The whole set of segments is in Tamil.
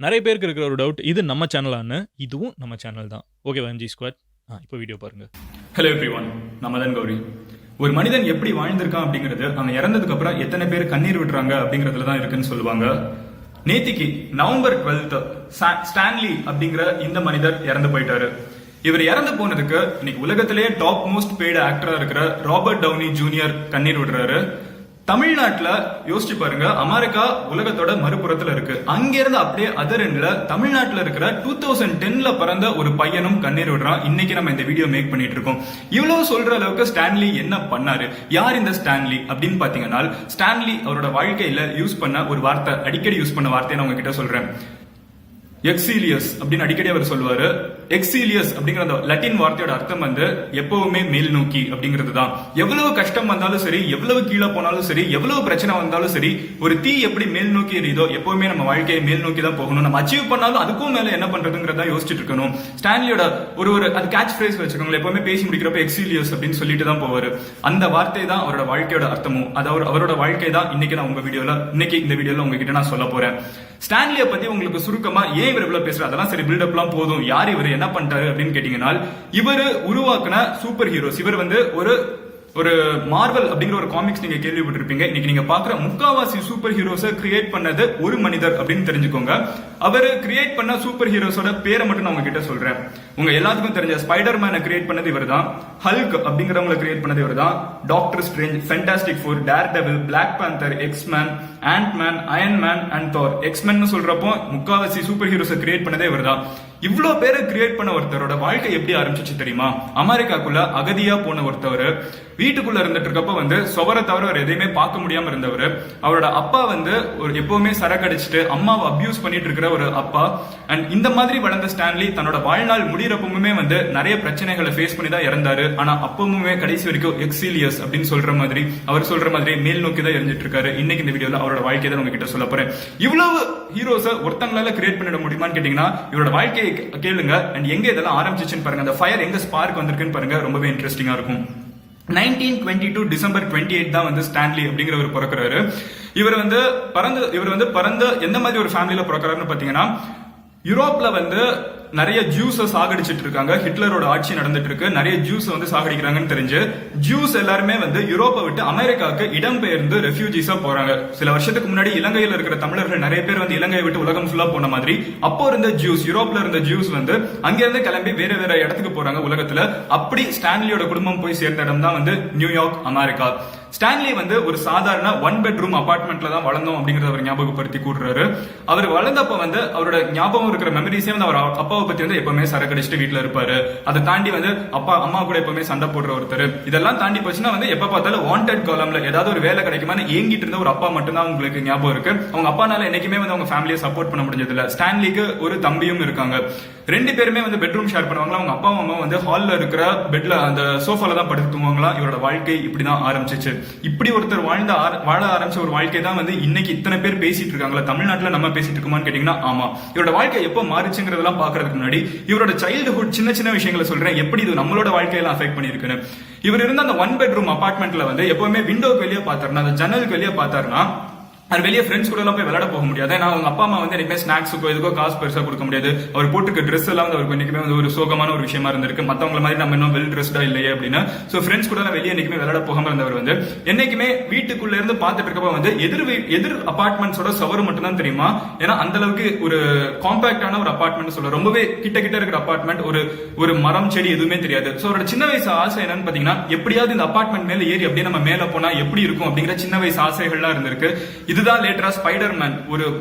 நிறைய பேருக்கு இருக்கிற ஒரு டவுட், இது நம்ம சேனலான்னு. இதுவும் நம்ம சேனல் தான். ஓகேவா எம்ஜி ஸ்குவாட்? இப்போ வீடியோ பாருங்க. ஹலோ எவ்ரிவன், நான் மதன் கௌரி. ஒரு மனிதன் எப்படி வாழ்ந்திருக்கான் அப்படிங்கிறது அவன் இறந்ததுக்கு அப்புறம் எத்தனை பேர் கண்ணீர் விட்டுறாங்க அப்படிங்கறதுல தான் இருக்குன்னு சொல்லுவாங்க. நேத்திக்கு நவம்பர் 12 ஸ்டான்லி அப்படிங்கிற இந்த மனிதர் இறந்து போயிட்டாரு. இவர் இறந்து போனதுக்கு இன்னைக்கு உலகத்திலேயே டாப் மோஸ்ட் பெய்டு ஆக்டரா இருக்கிற ராபர்ட் டவுனி ஜூனியர் கண்ணீர் விடுறாரு. தமிழ்நாட்டுல யோசிச்சு பாருங்க, அமெரிக்கா உலகத்தோட மறுபுறத்துல இருக்கு. அங்க இருந்து அப்படியே அதர் எண்ட்ல தமிழ்நாட்டுல இருக்கிற 2010ல பிறந்த ஒரு பையனும் கண்ணீர் விடுறான். இன்னைக்கு நம்ம இந்த வீடியோ மேக் பண்ணிட்டு இருக்கோம். இவ்வளவு சொல்ற அளவுக்கு ஸ்டான்லி என்ன பண்ணாரு? யார் இந்த ஸ்டான்லி அப்படின்னு பாத்தீங்கன்னா, ஸ்டான்லி அவரோட வாழ்க்கையில யூஸ் பண்ண ஒரு வார்த்தை, அடிக்கடி யூஸ் பண்ண வார்த்தையை நான் உங்ககிட்ட சொல்றேன். எக்ஸீலியஸ் அப்படின்னு அடிக்கடி அவர் சொல்லுவாரு. எக்ஸீலியஸ் அப்படிங்கிற அந்த லட்டின் வார்த்தையோட அர்த்தம் வந்து எப்பவுமே மேல் நோக்கி அப்படிங்கிறது தான். எவ்வளவு கஷ்டம் வந்தாலும் சரி, எவ்வளவு கீழே போனாலும் சரி, எவ்வளவு பிரச்சனை வந்தாலும் சரி, ஒரு தீ எப்படி மேல் நோக்கி எரியுதோ எப்பவுமே நம்ம வாழ்க்கையை மேல் நோக்கி தான் போகணும். நம்ம அச்சீவ் பண்ணாலும் அதுக்கும் மேல என்ன பண்றதுங்கிறதா யோசிச்சுட்டு இருக்கணும். ஸ்டான்லியோட ஒரு அது கேட்ச் ஃப்ரேஸ் வச்சுக்கோங்களேன், எப்பவுமே பேசி முடிக்கிறப்ப எக்ஸீலியஸ் அப்படின்னு சொல்லிட்டு தான் போவாரு. அந்த வார்த்தை தான் அவரோட வாழ்க்கையோட அர்த்தமும். அது அவரோட வாழ்க்கை தான் இன்னைக்கு நான் இன்னைக்கு இந்த வீடியோல உங்ககிட்ட நான் சொல்ல போறேன். ஸ்டான்லியை பத்தி உங்களுக்கு சுருக்கமா ஏன் இவர் இவ்வளவு பேசுறாரு, அதெல்லாம் சரி, பில்டப் எல்லாம் போதும். யார் இவர், என்ன பண்ணிட்டாரு அப்படின்னு கேட்டீங்கன்னா, இவர் உருவாக்குன சூப்பர் ஹீரோஸ். இவர் வந்து ஒரு மார்வல் அப்படிங்கிற ஒரு காமிக்ஸ் நீங்க கேள்விப்பட்டிருப்பீங்க. இன்னைக்கு நீங்க பாக்குற முக்காவாசி சூப்பர் ஹீரோஸை கிரியேட் பண்ணது ஒரு மனிதர் அப்படின்னு தெரிஞ்சுக்கோங்க. அவர் கிரியேட் பண்ண சூப்பர் ஹீரோஸோட பேரை மட்டும் நான் உங்ககிட்ட சொல்றேன். உங்க எல்லாத்துக்கும் தெரிஞ்ச ஸ்பைடர்மேனை கிரியேட் பண்ணது இவர் தான். ஹல்க் அப்படிங்கிறவங்களை கிரியேட் பண்ணது இவர் தான். Doctor Strange, Fantastic Four, Daredevil, Black Panther, X Men, Ant Man, Iron Man and Thor. X Men சொல்றப்போ முக்காவாசி சூப்பர் ஹீரோஸை கிரியேட் பண்ணதே இவர் தான். இவ்வளவு பேரை கிரியேட் பண்ண ஒருத்தரோட வாழ்க்கை எப்படி ஆரம்பிச்சிச்சு தெரியுமா? அமெரிக்காக்குள்ள அகதியா போன ஒருத்தவர் வீட்டுக்குள்ள இருந்துட்டு இருக்கப்ப வந்து சுவரை தவிர அவர் எதையுமே பார்க்க முடியாம இருந்தவர். அவரோட அப்பா வந்து எப்பவுமே சரக்கடிச்சிட்டு அம்மாவை அபியூஸ் பண்ணிட்டு இருக்கிற ஒரு அப்பா. அண்ட் இந்த மாதிரி வளர்ந்த ஸ்டான்லி தன்னோட வாழ்நாள் முடிகிறப்பவுமே வந்து நிறைய பிரச்சனைகளை ஃபேஸ் பண்ணி தான் இறந்தாரு. ஆனா அப்பவுமே கடைசி வரைக்கும் எக்ஸீலியஸ் அப்படின்னு சொல்ற மாதிரி, அவர் சொல்ற மாதிரி மேல் நோக்கி தான் இருந்துட்டு இருக்காரு. இன்னைக்கு இந்த வீடியோல அவரோட வாழ்க்கையை தான் உங்ககிட்ட சொல்ல போறேன். இவ்வளவு ஹீரோஸை ஒருத்தங்களால கிரியேட் பண்ணிட முடியுமான்னு கேட்டீங்கன்னா, இவரோட வாழ்க்கையை கேளுங்க. அண்ட் எங்க இதெல்லாம் ஆரம்பிச்சிச்சுன்னு பாருங்க, அந்த ஃபயர் எங்க ஸ்பார்க் வந்திருக்குன்னு பாருங்க. ரொம்பவே இன்ட்ரெஸ்டிங்கா இருக்கும். 1922 டிசம்பர் 28 தான் வந்து ஸ்டான்லி அப்படிங்கிறவர் பிறக்கிறாரு. இவர் வந்து பறந்த எந்த மாதிரி ஒரு ஃபேமிலியில பிறக்கிறாருன்னு பாத்தீங்கன்னா, யூரோப்ல வந்து நிறைய ஜூஸ் சாகடிச்சிட்டு இருக்காங்க. ஹிட்லரோட ஆட்சி நடந்துட்டு இருக்கு. நிறைய ஜூஸ் வந்து சாகடிக்கிறாங்கன்னு தெரிஞ்சு ஜூஸ் எல்லாருமே வந்து யூரோப்பை விட்டு அமெரிக்காவுக்கு இடம்பெயர்ந்து ரெஃப்யூஜிஸா போறாங்க. சில வருஷத்துக்கு முன்னாடி இலங்கையில இருக்கிற தமிழர்கள் நிறைய பேர் வந்து இலங்கையை விட்டு உலகம் ஃபுல்லா போன மாதிரி, அப்போ இருந்த ஜூஸ், யூரோப்ல இருந்த ஜூஸ் வந்து அங்கிருந்து கிளம்பி வேற வேற இடத்துக்கு போறாங்க உலகத்துல. அப்படி ஸ்டான்லியோட குடும்பம் போய் சேர்ந்த இடம் தான் வந்து நியூயார்க், அமெரிக்கா. ஸ்டான்லி வந்து ஒரு சாதாரண 1 பெட்ரூம் அபார்ட்மெண்ட்ல தான் வளர்ந்தோம் அப்படிங்கறத அவர் ஞாபகப்படுத்தி கூடுறாரு. அவர் வளர்ந்தப்ப வந்து அவரோட ஞாபகம் இருக்கிற மெமரிஸே வந்து அவர் அப்பாவை பத்தி வந்து எப்பவுமே சரக்கடிச்சிட்டு வீட்டுல இருப்பாரு. அதை தாண்டி வந்து அம்மா கூட எப்பவுமே சண்டை போடுற ஒருத்தர். இதெல்லாம் தாண்டி போச்சுன்னா வந்து எப்ப பார்த்தாலும் வாண்டட் காலம்ல ஏதாவது ஒரு வேலை கிடைக்குமான்னு ஏங்கிட்டு இருந்த ஒரு அப்பா மட்டும் தான் உங்களுக்கு ஞாபகம் இருக்கு. அவங்க அப்பானால என்னைக்குமே வந்து அவங்க ஃபேமிலியை சப்போர்ட் பண்ண முடிஞ்சது இல்ல. ஸ்டான்லிக்கு ஒரு தம்பியும் இருக்காங்க. 2 பேருமே வந்து பெட்ரூம் ஷேர் பண்ணுவாங்களா. அவங்க அப்பா அம்மா வந்து ஹால்ல இருக்கிற பெட்ல அந்த சோஃபால தான் படுத்து தூங்குவாங்களா. இவரோட வாழ்க்கை இப்படிதான் ஆரம்பிச்சிச்சு. இப்படி ஒருத்தர் வாழ ஆரம்பிச்ச ஒரு வாழ்க்கை தான் வந்து இன்னைக்கு இத்தனை பேர் பேசிட்டு இருக்காங்களா. தமிழ்நாட்டுல நம்ம பேசிட்டு இருக்கோமான்னு கேட்டீங்கன்னா ஆமா. இவரோட வாழ்க்கை எப்ப மாறிச்சுங்கிறதெல்லாம் பாக்குறதுக்கு முன்னாடி இவரோட சைல்டுஹுட் சின்ன சின்ன விஷயங்களை சொல்றேன், எப்படி இது நம்மளோட வாழ்க்கையெல்லாம் அஃபெக்ட் பண்ணிருக்குன்னு. இவர் இருந்த அந்த 1 பெட்ரூம் அபார்ட்மெண்ட்ல வந்து எப்பவுமே விண்டோக்கு வெளியே பார்த்தாருன்னா, அந்த ஜன்னலுக்கு வெளியே பார்த்தாருன்னா, அவர் வெளியே ஃப்ரெண்ட்ஸ் கூட எல்லாம் போய் விளையாட போக முடியாது. ஏன்னா அவங்க அப்பா அம்மா வந்து எனக்குமே ஸ்நாக்ஸுக்கோ இதுக்கோ காசு பெருசா கொடுக்க முடியாது. அவர் போட்டுக்க ட்ரெஸ் எல்லாம் வந்து அவருக்கு என்னைக்குமே வந்து ஒரு சோகமான ஒரு விஷயமா இருந்திருக்கு. மத்தவங்கள மாதிரி நம்ம இன்னும் வெல் ட்ரெஸ்டா இல்லையே அப்படின்னு. சோ ஃப்ரெண்ட்ஸ் கூட வெளியே என்னைக்குமே விளையாட போகாம இருந்தவர் வந்து என்னைக்குமே வீட்டுக்குள்ள இருந்து பார்த்துட்டு இருக்கப்ப வந்து எதிர் அபார்ட்மெண்ட்ஸோட சவறு மட்டும் தான் தெரியுமா. ஏன்னா அந்த அளவுக்கு ஒரு காம்பாக்டான ஒரு அபார்ட்மெண்ட் சொல்ல, ரொம்பவே கிட்ட இருக்கிற அபார்ட்மெண்ட். ஒரு மரம் செடி எதுவுமே தெரியாது. சோ அவரோட சின்ன வயசு ஆசை என்னன்னு பாத்தீங்கன்னா, எப்படியாவது இந்த அபார்ட்மெண்ட் மேல ஏறி அப்படியே நம்ம மேல போனா எப்படி இருக்கும் அப்படிங்கிற சின்ன வயசு ஆசைகள்லாம் இருந்திருக்கு. இதுதான் லேட்டரா ஸ்பைடர்மேன்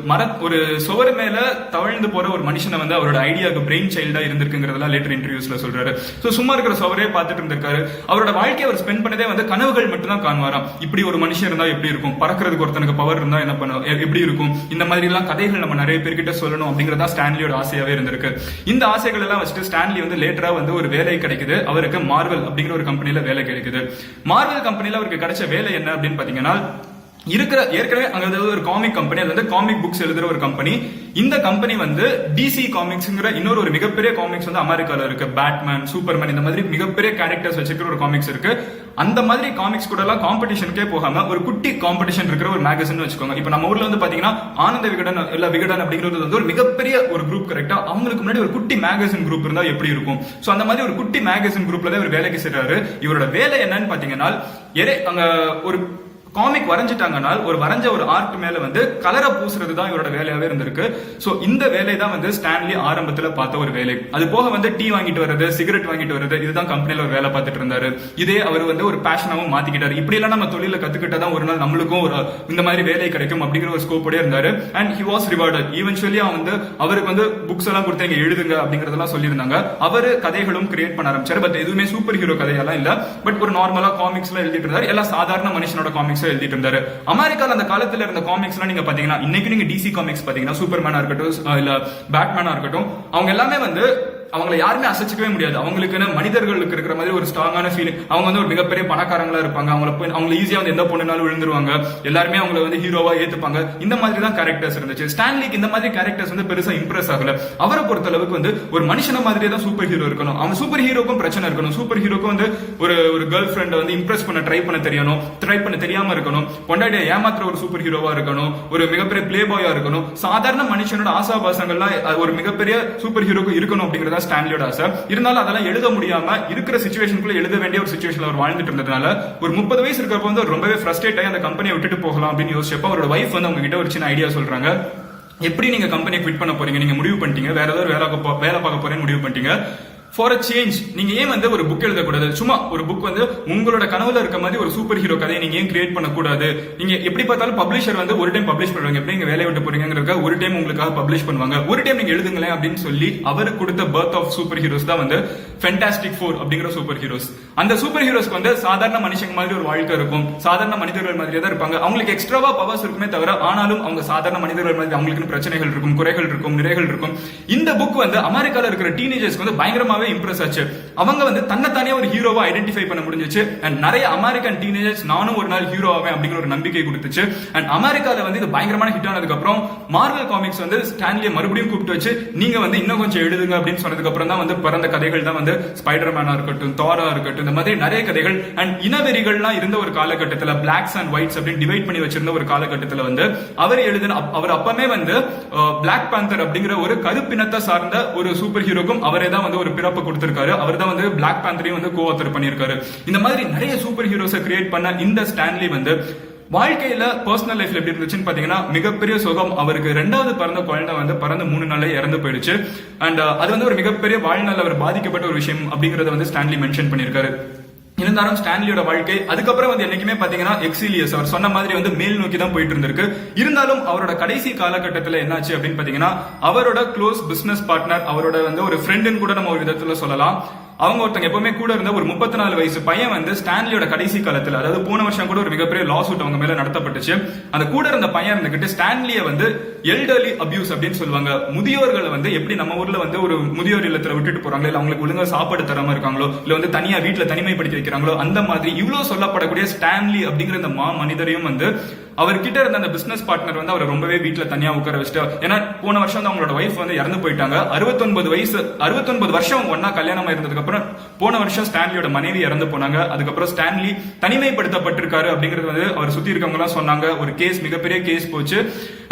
ஒரு சுவர் மேல தவழ்ந்து போற ஒரு மனுஷனை வந்து அவரோட ஐடியாவுக்கு பிரெயின் சைல்டா இருந்திருக்குங்கிறதெல்லாம் லேட்டர் இன்டர்வியூஸ்ல சொல்றாரு. சோ சும்மா இருக்கிற சுவரே பார்த்துட்டு இருந்திருக்காரு. அவரோட வாழ்க்கையை அவர் ஸ்பெண்ட் பண்ணதே வந்து கனவுகள் மட்டும் தான் காணுவாராம். இப்படி ஒரு மனுஷன் இருந்தா எப்படி இருக்கும், பறக்கிறதுக்கு ஒருத்தனுக்கு பவர் இருந்தா என்ன பண்ணும், எப்படி இருக்கும், இந்த மாதிரி எல்லாம் கதைகள் நம்ம நிறைய பேர்கிட்ட சொல்லணும் அப்படிங்கறதா ஸ்டான்லியோட ஆசையாவே இருந்திருக்கு. இந்த ஆசைகள் எல்லாம் வச்சுட்டு ஸ்டான்லி வந்து லேட்டரா வந்து ஒரு வேலை கிடைக்குது. அவருக்கு மார்வல் அப்படிங்கிற ஒரு கம்பெனில வேலை கிடைக்குது. மார்வல் கம்பெனில அவருக்கு கிடைச்ச வேலை என்ன அப்படின்னு பாத்தீங்கன்னா, ஏற்கனவே அங்க ஒரு காமிக் கம்பெனி, அது வந்து காமிக் புக்ஸ் எழுதுற ஒரு கம்பெனி. இந்த கம்பெனி வந்து டிசி காமிக்ஸ்ங்கிற இன்னொரு ஒரு மிகப்பெரிய காமிக்ஸ் வந்து அமெரிக்கால இருக்கு. பேட்மேன், சூப்பர்மேன், இந்த மாதிரி மிகப்பெரிய கேரக்டர்ஸ் வச்சிருக்கிற ஒரு காமிக்ஸ் இருக்கு. அந்த மாதிரி காமிக்ஸ் கூட எல்லாம் காம்படிஷனுக்கே போகாம ஒரு குட்டி காம்படிஷன் இருக்கிற ஒரு மேகசின் வச்சுக்கோங்க. இப்ப நம்ம ஊர்ல வந்து பாத்தீங்கன்னா ஆனந்த விகடன் இல்ல விகடன் அப்படிங்கிறது வந்து ஒரு மிகப்பெரிய ஒரு குரூப். கரெக்டா, அவங்களுக்கு முன்னாடி ஒரு குட்டி மேகசின் குரூப் இருந்தா எப்படி இருக்கும்? சோ அந்த மாதிரி ஒரு குட்டி மேகசின் குரூப்ல தான் இவர் வேலைக்கு செய்றாரு. இவரோட வேலை என்னன்னு பாத்தீங்கன்னா, அங்க ஒரு காமிக் வரைஞ்சிட்டாங்கன்னா ஒரு வரைஞ்ச ஒரு ஆர்ட் மேல வந்து கலரை பூசுறது தான் இவரோட வேலையாவே இருந்திருக்கு. சோ இந்த வேலை தான் வந்து ஸ்டான்லி ஆரம்பத்துல பார்த்த ஒரு வேலை. அது போக வந்து டீ வாங்கிட்டு வர்றது, சிகரெட் வாங்கிட்டு வர்றது, இதுதான் கம்பெனில ஒரு வேலை பார்த்துட்டு இருந்தாரு. இதே அவர் வந்து ஒரு பேஷனாவும் மாத்திக்கிட்டாரு. இப்படி எல்லாம் நம்ம தொழில கத்துக்கிட்டதான் ஒரு நாள் நம்மளுக்கும் ஒரு இந்த மாதிரி வேலை கிடைக்கும் அப்படிங்கிற ஒரு ஸ்கோப்போட இருந்தாரு. And he was rewarded. Eventually வந்து அவருக்கு வந்து புக்ஸ் எல்லாம் கொடுத்து இங்க எழுதுங்க அப்படிங்கறதெல்லாம் சொல்லியிருந்தாங்க. அவரு கதைகளும் கிரியேட் பண்ண ஆரம்பிச்சாரு. பட் எதுவுமே சூப்பர் ஹீரோ கதையெல்லாம் இல்ல. பட் ஒரு நார்மலா காமிக்ஸ் எல்லாம் எழுதிட்டு இருந்தாரு. எல்லாம் சாதாரண மனுஷனோட காமிக்ஸ் எழுதிட்டு இருந்தாரு. அமெரிக்கால அந்த காலத்துல இருந்த காமிக்ஸ் எல்லாம் நீங்க பாத்தீங்கன்னா, இன்னைக்கு நீங்க டிசி காமிக்ஸ் பாத்தீங்கன்னா, சூப்பர்மேனா இருக்கட்டும் இல்ல பேட்மேனா இருக்கட்டும், அவங்க எல்லாமே வந்து அவங்களை யாருமே அசைச்சிக்கவே முடியாது. அவங்களுக்கு மனிதர்களுக்கு இருக்கிற மாதிரி ஒரு ஸ்ட்ராங்கான ஃபீலிங். அவங்க வந்து ஒரு மிகப்பெரிய பணக்காரங்களா இருப்பாங்க. அவங்க ஈஸியா வந்து எந்த பொண்ணுனாலும் விழுந்துருவாங்க. எல்லாருமே அவங்களை வந்து ஹீரோவா ஏத்துப்பாங்க. இந்த மாதிரி தான் கேரக்டர்ஸ் இருந்துச்சு. ஸ்டான்லிக்கு இந்த மாதிரி கேரக்டர்ஸ் வந்து பெருசா இம்ப்ரெஸ் ஆகல. அவரை பொறுத்த அளவுக்கு வந்து ஒரு மனுஷன மாதிரியே தான் சூப்பர் ஹீரோ இருக்கணும். அவன் சூப்பர் ஹீரோக்கும் பிரச்சனை இருக்கணும். சூப்பர் ஹீரோக்கும் வந்து ஒரு கேர்ள் ஃபிரெண்ட் வந்து இம்ப்ரெஸ் பண்ண ட்ரை பண்ண தெரியாம இருக்கணும். பொண்டாட்டியை ஏமாத்துற ஒரு சூப்பர் ஹீரோவா இருக்கணும். ஒரு மிகப்பெரிய பிளே பாயா இருக்கணும். சாதாரண மனுஷனோட ஆசாபாசங்கள்லாம் ஒரு மிகப்பெரிய சூப்பர் ஹீரோக்கு இருக்கணும் அப்படிங்கறத ஸ்டான்லியோட ஆசை. இருந்தாலும் அதெல்லாம் எழுத முடியாம இருக்கிற சிச்சுவேஷனுக்குள்ள எழுத வேண்டிய ஒரு சிச்சுவேஷன்ல அவர் வாழ்ந்துட்டு இருந்ததுனால ஒரு 30 வயசு இருக்கிறப்ப வந்து ரொம்பவே ஃப்ரஸ்ட்ரேட் ஆகி அந்த கம்பெனியை விட்டுட்டு போகலாம் அப்படின்னு யோசிச்சப்ப அவரோட வைஃப் வந்து அவங்க கிட்ட ஒரு சின்ன ஐடியா சொல்றாங்க. எப்படி நீங்க கம்பெனியை குவிட் பண்ண போறீங்க? நீங்க முடிவு பண்ணிட்டீங்க, வேற ஏதாவது வேலை பார்க்க போறேன்னு முடிவு பண்ணிட்டீங்க. ஃபார் அ சேஞ்ச் நீங்க ஏன் வந்து ஒரு புக் எழுதக்கூடாது? சும்மா ஒரு புக் வந்து உங்களோட கனவுல இருக்க மாதிரி ஒரு சூப்பர் ஹீரோ கதையை நீங்க ஏன் கிரியேட் பண்ணக்கூடாது? நீங்க எப்படி பார்த்தாலும் பப்ளிஷர் வந்து ஒரு டைம் பப்ளிஷ் பண்ணுவாங்க. எப்படி நீங்க வேலையை விட்டு போறீங்க ஒரு டைம் உங்களுக்காக பப்ளிஷ் பண்ணுவாங்க. ஒரு டைம் நீங்க எழுதுங்களேன் அப்படின்னு சொல்லி அவருக்கு கொடுத்த பர்த் ஆஃப் சூப்பர் ஹீரோஸ் தான் வந்து ஃபேண்டாஸ்டிக் ஃபோர் அப்படிங்கிற சூப்பர் ஹீரோஸ். அந்த சூப்பர் ஹீரோஸ்க்கு வந்து சாதாரண மனுஷங்க மாதிரி ஒரு வாழ்க்கை இருக்கும். சாதாரண மனிதர்கள் மாதிரியே தான் இருப்பாங்க. அவங்களுக்கு எக்ஸ்ட்ராவா பவர்ஸ் இருக்குமே தவிர ஆனாலும் அவங்க சாதாரண மனிதர்கள் மாதிரி அவங்களுக்கு பிரச்சனைகள் இருக்கும், குறைகள் இருக்கும், நிறைகள் இருக்கும். இந்த புக் வந்து அமெரிக்கால இருக்கிற டீனேஜர்ஸ்க்கு வந்து பயங்கரமாவே இம்ப்ரெஸ் ஆச்சு. அவங்க வந்து தன்னைத்தானே ஒரு ஹீரோவா ஐடென்டிஃபை பண்ண முடிஞ்சிச்சு. அண்ட் நிறைய அமெரிக்கன் டீனேஜர்ஸ் நானும் ஒரு நாள் ஹீரோ ஆவேன் அப்படிங்கிற ஒரு நம்பிக்கை கொடுத்துச்சு. அண்ட் அமெரிக்கால வந்து இது பயங்கரமான ஹிட் ஆனதுக்கு அப்புறம் மார்வல் காமிக்ஸ் வந்து ஸ்டான்லியை மறுபடியும் கூப்பிட்டு வச்சு நீங்க வந்து இன்னும் கொஞ்சம் எழுதுங்க அப்படின்னு சொன்னதுக்கு அப்புறம் தான் வந்து பிறந்த கதைகள் தான் வந்து ஸ்பைடர்மேனா இருக்கட்டும், தாரா இருக்கட்டும், இந்த மாதிரி நிறைய கதைகள். அண்ட் இனவெறிகள்லாம் இருந்த ஒரு காலகட்டத்தில் பிளாக்ஸ் அண்ட் ஒயிட்ஸ் அப்படின்னு டிவைட் பண்ணி வச்சிருந்த ஒரு காலகட்டத்தில் வந்து அவர் அப்பமே வந்து பிளாக் பேந்தர் அப்படிங்கிற ஒரு கருப்பினத்தை சார்ந்த ஒரு சூப்பர் ஹீரோக்கும் அவரே தான் வந்து ஒரு பிறப்பு கொடுத்திருக்காரு. அவர் தான் வந்து பிளாக் பேந்தரையும் வந்து கோ-ஆத்தர் பண்ணியிருக்காரு. இந்த மாதிரி நிறைய சூப்பர் ஹீரோஸை கிரியேட் பண்ண இந்த ஸ்டான்லி வந்து வாழ்க்கையில பர்சனல் லைஃப்ல எப்படி இருந்துச்சுன்னு பாத்தீங்கன்னா, மிகப்பெரிய சுகம். அவருக்கு 2வது பிறந்த குழந்தை வந்து பிறந்து 3 நாள்ல இறந்து போயிடுச்சு. அண்ட் அது வந்து ஒரு மிகப்பெரிய வாழ்நாள் அவர் பாதிக்கப்பட்ட ஒரு விஷயம் அப்படிங்கறத வந்து ஸ்டான்லி மென்ஷன் பண்ணியிருக்காரு. இருந்தாலும் ஸ்டான்லியோட வாழ்க்கை அதுக்கப்புறம் வந்து என்னைக்குமே பாத்தீங்கன்னா எக்ஸிலியஸ் அவர் சொன்ன மாதிரி வந்து மேல் நோக்கி தான் போயிட்டு இருந்திருக்கு. இருந்தாலும் அவரோட கடைசி காலகட்டத்தில் என்னாச்சு அப்படின்னு பாத்தீங்கன்னா, அவரோட க்ளோஸ் பிசினஸ் பார்ட்னர், அவரோட வந்து ஒரு ஃப்ரெண்டுன்னு கூட நம்ம ஒரு விதத்துல சொல்லலாம், அவங்க ஒருத்தங்க எப்பவுமே கூட இருந்த ஒரு 34 வயசு பையன் வந்து ஸ்டான்லியோட கடைசி காலத்துல, அதாவது போன வருஷம் கூட ஒரு மிகப்பெரிய லாஸ் அவுட் அவங்க மேல நடத்தப்பட்டுச்சு. அந்த கூட இருந்த பையன் இருந்துகிட்டு ஸ்டான்லியை வந்து எல்டர்லி அபியூஸ் அப்படின்னு சொல்லுவாங்க. முதியோர்களை வந்து எப்படி நம்ம ஊர்ல வந்து ஒரு முதியோர் இல்லத்துல விட்டுட்டு போறாங்களோ, இல்ல அவங்களுக்கு ஒழுங்கா சாப்பாடு தராம இருக்காங்களோ, இல்ல வந்து தனியா வீட்டுல தனிமைப்படுத்தி வைக்கிறாங்களோ, அந்த மாதிரி இவ்வளவு சொல்லப்படக்கூடிய ஸ்டான்லி அப்படிங்கிற இந்த மனிதரையும் வந்து அவர்கிட்ட இருந்த அந்த பிசினஸ் பார்ட்னர் வந்து அவர் ரொம்பவே வீட்டுல தனியா உட்கார வச்சுட்டு, ஏன்னா போன வருஷம் வந்து அவங்களோட வைஃப் வந்து இறந்து போயிட்டாங்க. 69 வருஷம் ஒன்னா கல்யாணம் இருந்ததுக்கு அப்புறம் போன வருஷம் ஸ்டான்லியோட மனைவி இறந்து போனாங்க. அதுக்கப்புறம் ஸ்டான்லி தனிமைப்படுத்தப்பட்டிருக்காரு அப்படிங்கிறது வந்து அவர் சுத்தி இருக்கவங்க எல்லாம் சொன்னாங்க. ஒரு கேஸ், மிகப்பெரிய கேஸ் போச்சு.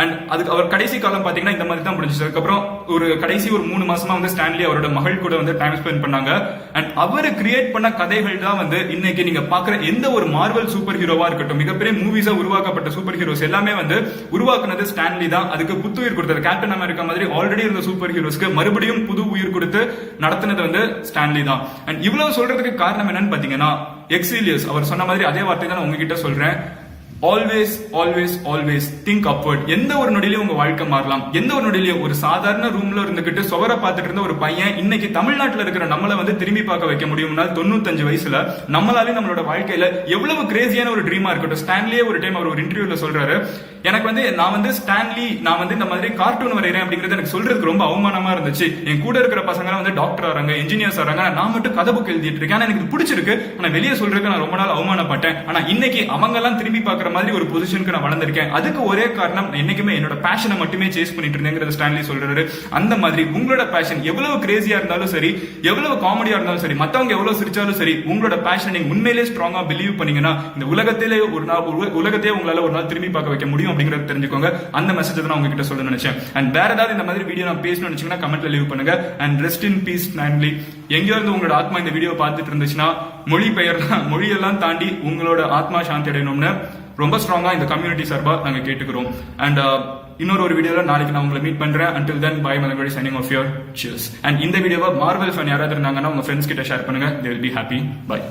அண்ட் அதுக்கு அவர் கடைசி காலம் பாத்தீங்கன்னா இந்த மாதிரி தான் முடிஞ்சிச்சு. அதுக்கப்புறம் ஒரு கடைசி ஒரு 3 மாசமா வந்து ஸ்டான்லி அவரோட மகள் கூட வந்து டைம் ஸ்பெண்ட் பண்ணாங்க. அண்ட் அவரு கிரியேட் பண்ண கதைகள் தான் வந்து இன்னைக்கு நீங்க பாக்குற எந்த ஒரு மார்வல் சூப்பர் ஹீரோவா இருக்கட்டும், மிகப்பெரிய மூவிஸா உருவாக்கப்பட்ட சூப்பர் ஹீரோஸ் எல்லாமே வந்து உருவாக்குனது ஸ்டான்லி தான். அதுக்கு புத்துயிர் கொடுத்தாரு. கேப்டன் அமெரிக்கா மாதிரி ஆல்ரெடி இருந்த சூப்பர் ஹீரோஸ்க்கு மறுபடியும் புது உயிர் கொடுத்து நடத்தினது வந்து ஸ்டான்லி தான். அண்ட் இவ்வளவு சொல்றதுக்கு காரணம் என்னன்னு பாத்தீங்கன்னா, எக்ஸிலியஸ் அவர் சொன்ன மாதிரி அதே வார்த்தை தான் நான் உங்ககிட்ட சொல்றேன். Always always always think upward. எந்த ஒரு நொடியிலையும் உங்க வாழ்க்கை மாறலாம். எந்த ஒரு நொடியிலையும் ஒரு சாதாரண ரூம்ல இருந்துகிட்டு சுவரை பார்த்துட்டு இருந்த ஒரு பையன் இன்னைக்கு தமிழ்நாட்டில் இருக்கிற நம்மளை வந்து திரும்பி பார்க்க வைக்க முடியும்னா 95 வயசுல நம்மளாலே நம்மளோட வாழ்க்கையில எவ்வளவு கிரேசியான ஒரு ட்ரீமா இருக்கட்டும். ஸ்டான்லியே ஒரு டைம் அவர் ஒரு இன்டர்வியூல சொல்றாரு, எனக்கு வந்து நான் வந்து இந்த மாதிரி கார்ட்டூன் வரைகிறேன் அப்படிங்கிறது எனக்கு சொல்றதுக்கு ரொம்ப அவமானமா இருந்துச்சு. என் கூட இருக்கிற பசங்க வந்து டாக்டர் ஆறாங்க, இன்ஜினியர்ஸ் ஆறாங்க, நான் மட்டும் கதை புக் எழுதிட்டு இருக்கேன். எனக்கு பிடிச்சிருக்கு, ஆனா வெளியே சொல்றதுக்கு நான் ரொம்ப நாள் அவமானப்பட்டேன். ஆனா இன்னைக்கு அவங்க எல்லாம் திரும்பி பார்க்கிற மாதிரி ஒரு பொசிஷனுக்கு நான் வளர்ந்திருக்கேன். அதுக்கு ஒரே காரணம் என்னைக்குமே என்னோட பேஷனை மட்டுமே சேஸ் பண்ணிட்டு இருந்தேங்கிறத ஸ்டான்லி சொல்றாரு. அந்த மாதிரி உங்களோட பேஷன் எவ்வளவு கிரேசியா இருந்தாலும் சரி, எவ்வளவு காமெடியா இருந்தாலும் சரி, மத்தவங்க எவ்வளவு சிரிச்சாலும் சரி, உங்களோட பேஷன் நீங்க உண்மையிலே ஸ்ட்ராங்கா பிலீவ் பண்ணீங்கன்னா இந்த உலகத்திலே உலகத்தையே உங்களால ஒரு நாள் திரும்பி பார்க்க வைக்க முடியும் அப்படிங்கறத தெரிஞ்சுக்கோங்க. அந்த மெசேஜ் தான் உங்ககிட்ட சொல்ல நினைச்சேன். அண்ட் வேற ஏதாவது இந்த மாதிரி வீடியோ நான் பேசணும்னு நினைச்சீங்கன்னா கமெண்ட்ல லீவ் பண்ணுங்க. And rest in peace Stanley. எங்கேயோ இருந்து உங்களோட ஆத்மா இந்த வீடியோ பார்த்துட்டு இருந்துச்சுன்னா மொழியெல்லாம் தாண்டி உங்களோட ஆத்மா சாந்தி அடையணும்னு ரொம்ப ஸ்ட்ராங்கா இந்த கம்யூனிட்டி சார்பா நாங்க கேட்டுக்கிறோம். அண்ட் இன்னொரு வீடியோல நாளைக்கு நான் உங்களை மீட் பண்றேன். until then bye மதங்கோடி signing off here. Cheers. And இந்த வீடியோவை மார்வல் ஃபேன் யாராவது இருந்தாங்கன்னா உங்க ஃப்ரெண்ட்ஸ் கிட்ட ஷேர் பண்ணுங்க. they will be happy. Bye.